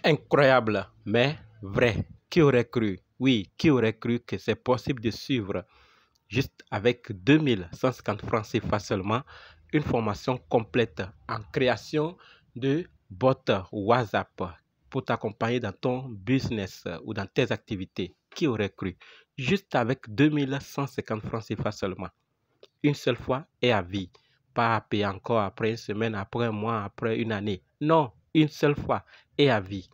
Incroyable, mais vrai. Qui aurait cru? Oui, qui aurait cru que c'est possible de suivre juste avec 2150 francs CFA seulement une formation complète en création de bots WhatsApp pour t'accompagner dans ton business ou dans tes activités. Qui aurait cru? Juste avec 2150 francs CFA seulement. Une seule fois et à vie. Pas à payer encore après une semaine, après un mois, après une année. Non, une seule fois et à vie.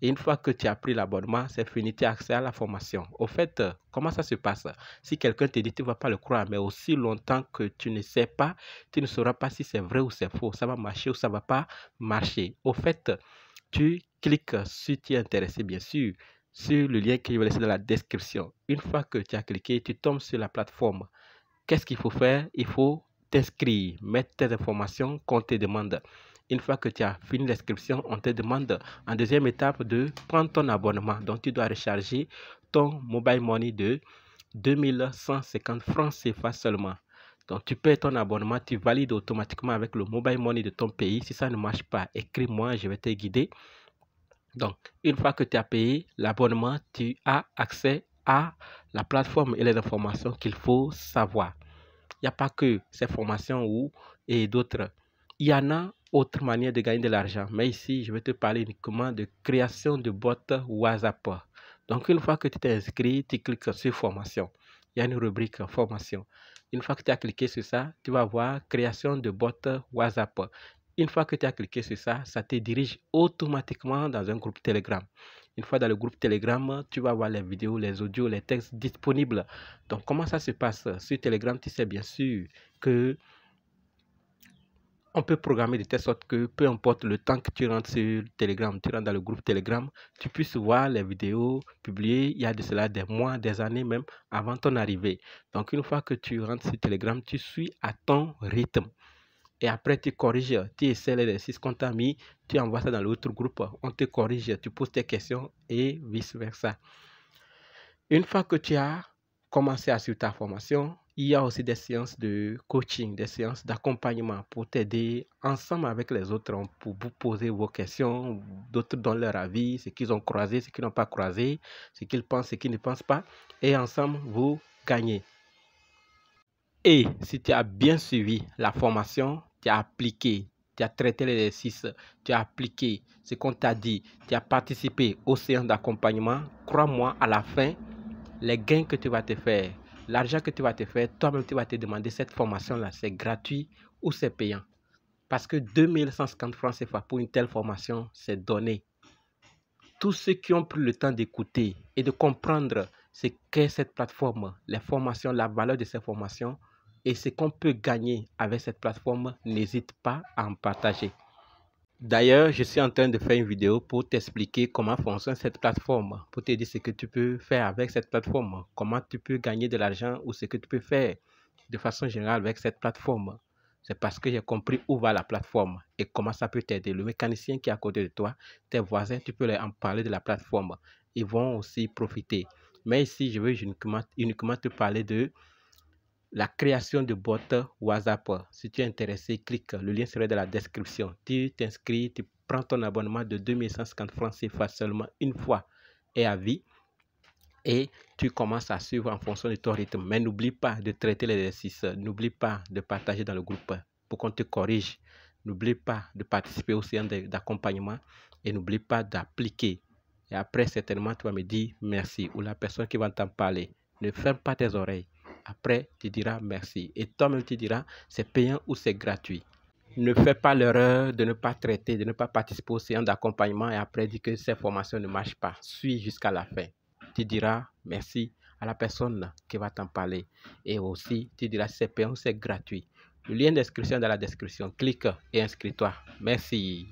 Et une fois que tu as pris l'abonnement, c'est fini, tu as accès à la formation. Au fait, comment ça se passe? Si quelqu'un te dit, tu ne vas pas le croire, mais aussi longtemps que tu ne sais pas, tu ne sauras pas si c'est vrai ou c'est faux. Ça va marcher ou ça ne va pas marcher. Au fait, tu cliques si tu es intéressé, bien sûr, sur le lien que je vais laisser dans la description. Une fois que tu as cliqué, tu tombes sur la plateforme. Qu'est-ce qu'il faut faire? Il faut t'inscrire, mettre tes informations qu'on te demande. Une fois que tu as fini l'inscription, on te demande en deuxième étape de prendre ton abonnement. Donc, tu dois recharger ton mobile money de 2150 francs CFA seulement. Donc, tu payes ton abonnement, tu valides automatiquement avec le mobile money de ton pays. Si ça ne marche pas, écris-moi, je vais te guider. Donc, une fois que tu as payé l'abonnement, tu as accès à la plateforme et les informations qu'il faut savoir. Il n'y a pas que ces formations et d'autres. Il y en a autre manière de gagner de l'argent. Mais ici, je vais te parler uniquement de création de bots WhatsApp. Donc, une fois que tu t'es inscrit, tu cliques sur formation. Il y a une rubrique formation. Une fois que tu as cliqué sur ça, tu vas voir création de bots WhatsApp. Une fois que tu as cliqué sur ça, ça te dirige automatiquement dans un groupe Telegram. Une fois dans le groupe Telegram, tu vas voir les vidéos, les audios, les textes disponibles. Donc, comment ça se passe? Sur Telegram, tu sais bien sûr que on peut programmer de telle sorte que peu importe le temps que tu rentres sur Telegram, tu rentres dans le groupe Telegram, tu puisses voir les vidéos publiées il y a de cela des mois, des années même avant ton arrivée. Donc, une fois que tu rentres sur Telegram, tu suis à ton rythme. Et après, tu corriges, tu essaies l'exercice qu'on t'a mis, tu envoies ça dans l'autre groupe, on te corrige, tu poses tes questions et vice-versa. Une fois que tu as commencé à suivre ta formation, il y a aussi des séances de coaching, des séances d'accompagnement pour t'aider ensemble avec les autres pour vous poser vos questions, d'autres donnent leur avis, ce qu'ils ont croisé, ce qu'ils n'ont pas croisé, ce qu'ils pensent, ce qu'ils ne pensent pas, et ensemble, vous gagnez. Et si tu as bien suivi la formation, tu as appliqué, tu as traité l'exercice, tu as appliqué ce qu'on t'a dit, tu as participé aux séances d'accompagnement, crois-moi, à la fin, les gains que tu vas te faire, l'argent que tu vas te faire, toi-même tu vas te demander cette formation-là, c'est gratuit ou c'est payant. Parce que 2150 francs CFA pour une telle formation, c'est donné. Tous ceux qui ont pris le temps d'écouter et de comprendre ce qu'est cette plateforme, les formations, la valeur de ces formations et ce qu'on peut gagner avec cette plateforme, n'hésite pas à en partager. D'ailleurs, je suis en train de faire une vidéo pour t'expliquer comment fonctionne cette plateforme, pour te dire ce que tu peux faire avec cette plateforme, comment tu peux gagner de l'argent ou ce que tu peux faire de façon générale avec cette plateforme. C'est parce que j'ai compris où va la plateforme et comment ça peut t'aider. Le mécanicien qui est à côté de toi, tes voisins, tu peux leur en parler de la plateforme. Ils vont aussi profiter. Mais ici, je veux uniquement te parler de la création de bots WhatsApp. Si tu es intéressé, clique. Le lien serait dans la description. Tu t'inscris, tu prends ton abonnement de 2150 francs CFA seulement une fois et à vie. Et tu commences à suivre en fonction de ton rythme. Mais n'oublie pas de traiter l'exercice. N'oublie pas de partager dans le groupe pour qu'on te corrige. N'oublie pas de participer aux séances d'accompagnement. Et n'oublie pas d'appliquer. Et après, certainement, tu vas me dire merci. Ou la personne qui va t'en parler. Ne ferme pas tes oreilles. Après, tu diras merci. Et toi-même, tu diras c'est payant ou c'est gratuit. Ne fais pas l'erreur de ne pas traiter, de ne pas participer aux séances d'accompagnement et après dire que ces formations ne marchent pas. Suis jusqu'à la fin. Tu diras merci à la personne qui va t'en parler. Et aussi, tu diras si c'est payant ou c'est gratuit. Le lien d'inscription est dans la description. Clique et inscris-toi. Merci.